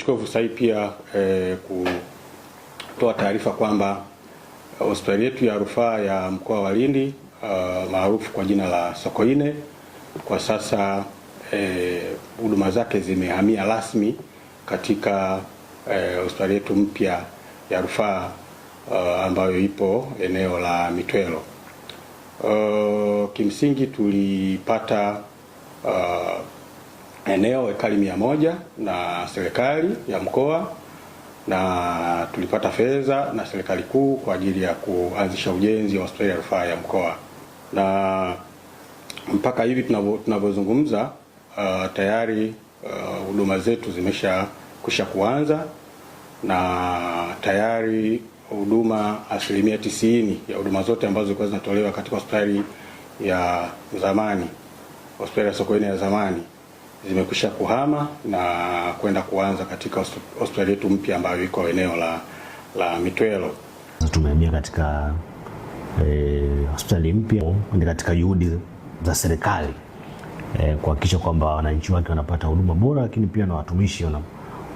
nichukue fursa hii pia kutoa taarifa kwamba hospitali yetu ya rufaa ya mkoa wa Lindi maarufu kwa jina la Sokoine kwa sasa huduma zake zimehamia rasmi katika hospitali yetu mpya ya rufaa ambayo ipo eneo la Mitwelo. Kimsingi tulipata eneo ekari 100 na serikali ya mkoa, na tulipata fedha na serikali kuu kwa ajili ya kuanzisha ujenzi wa hospitali ya rufaa ya mkoa, na mpaka hivi tunavyozungumza tayari huduma zetu zimeshakwisha kuanza, na tayari huduma 90% ya huduma zote ambazo zilikuwa zinatolewa katika hospitali ya zamani, hospitali ya Sokoine ya zamani, zimekwisha kuhama na kwenda kuanza katika hospitali yetu mpya ambayo iko eneo la Mitwelo. Tumehamia katika hospitali mpya ni katika juhudi za serikali kuhakikisha kwamba wananchi wake wanapata huduma bora, lakini pia na watumishi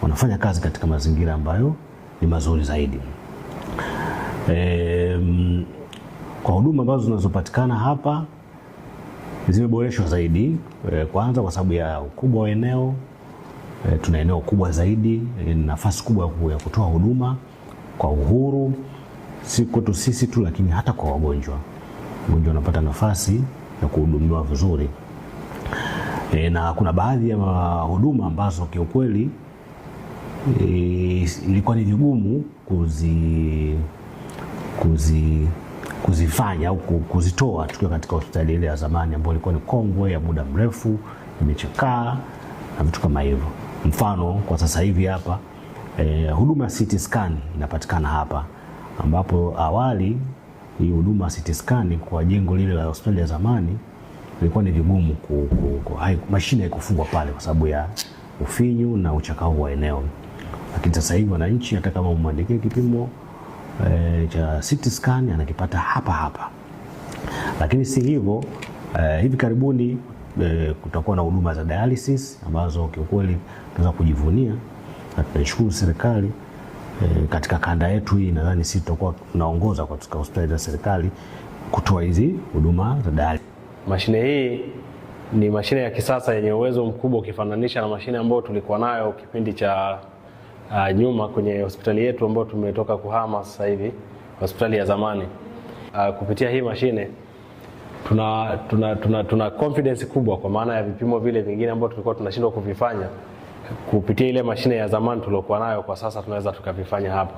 wanafanya kazi katika mazingira ambayo ni mazuri zaidi. Kwa huduma ambazo zinazopatikana hapa zimeboreshwa zaidi, kwanza kwa sababu ya ukubwa wa eneo. Tuna eneo kubwa zaidi, nafasi kubwa ya kutoa huduma kwa uhuru, si kwetu sisi tu lakini hata kwa wagonjwa. Wagonjwa wanapata nafasi ya kuhudumiwa vizuri. Na kuna baadhi ya huduma ambazo kiukweli ilikuwa ni vigumu kuzifanya au kuzitoa tukiwa katika hospitali ile ya zamani ambayo ilikuwa ni kongwe ya muda mrefu, imechakaa na vitu kama hivyo. Mfano kwa sasa hivi hapa huduma ya CT scan inapatikana hapa, ambapo awali hii huduma CT scan kwa jengo lile la hospitali ya zamani ilikuwa ni vigumu mashine haikufungwa pale kwa sababu ya ufinyu na uchakavu wa eneo. Lakini sasa hivi wananchi hata kama umwandikie kipimo cha CT scan anakipata hapa. Lakini si hivyo, hivi karibuni kutakuwa na huduma za dialysis ambazo kiukweli tunaweza kujivunia, na tunashukuru serikali katika kanda yetu hii. Nadhani sisi tutakuwa tunaongoza katika hospitali za serikali kutoa hizi huduma za dialysis. Mashine hii ni mashine ya kisasa yenye uwezo mkubwa ukifananisha na mashine ambayo tulikuwa nayo kipindi cha nyuma kwenye hospitali yetu ambayo tumetoka kuhama sasa hivi, hospitali ya zamani. Kupitia hii mashine tuna confidence kubwa, kwa maana ya vipimo vile vingine ambavyo tulikuwa tunashindwa kuvifanya kupitia ile mashine ya zamani tuliokuwa nayo, kwa sasa tunaweza tukavifanya hapa.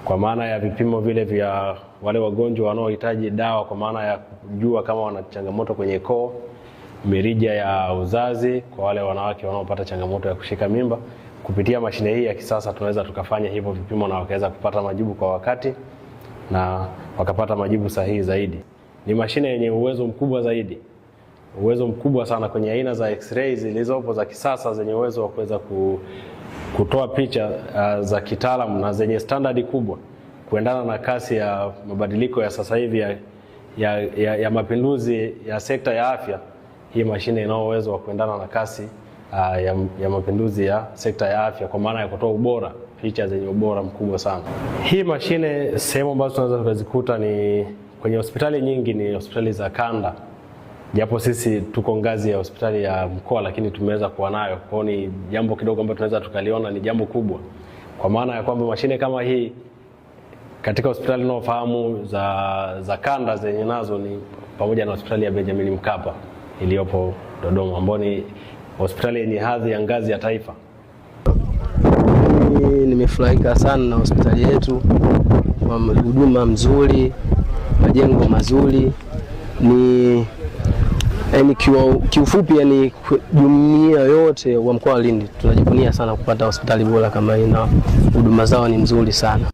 Kwa maana ya vipimo vile vya wale wagonjwa wanaohitaji dawa, kwa maana ya kujua kama wana changamoto kwenye koo, mirija ya uzazi kwa wale wanawake wanaopata changamoto ya kushika mimba, kupitia mashine hii ya kisasa tunaweza tukafanya hivyo vipimo na wakaweza kupata majibu kwa wakati na wakapata majibu sahihi zaidi. Ni mashine yenye uwezo mkubwa zaidi, uwezo mkubwa sana kwenye aina za x-ray zilizopo za kisasa zenye uwezo wa kuweza kutoa picha za kitaalamu na zenye standard kubwa kuendana na kasi ya mabadiliko ya sasa hivi ya mapinduzi ya sekta ya afya. Hii mashine ina uwezo wa kuendana na kasi ya mapinduzi ya sekta ya afya, kwa maana ya kutoa ubora, picha zenye ubora mkubwa sana. Hii mashine sehemu ambazo tunaweza tukazikuta ni kwenye hospitali nyingi, ni hospitali za kanda, japo sisi tuko ngazi ya hospitali ya mkoa, lakini tumeweza kuwa nayo. Kwa ni jambo kidogo ambalo tunaweza tukaliona ni jambo kubwa, kwa maana ya kwamba mashine kama hii katika hospitali tunaofahamu za kanda zenye nazo ni pamoja na hospitali ya Benjamin Mkapa iliyopo Dodoma, ambayo ni hospitali yenye hadhi ya ngazi ya taifa. Nimefurahika sana na hospitali yetu, huduma mzuri, majengo mazuri. Kiufupi jumuiya yote wa mkoa wa Lindi tunajivunia sana kupata hospitali bora kama hii, na huduma zao ni mzuri sana.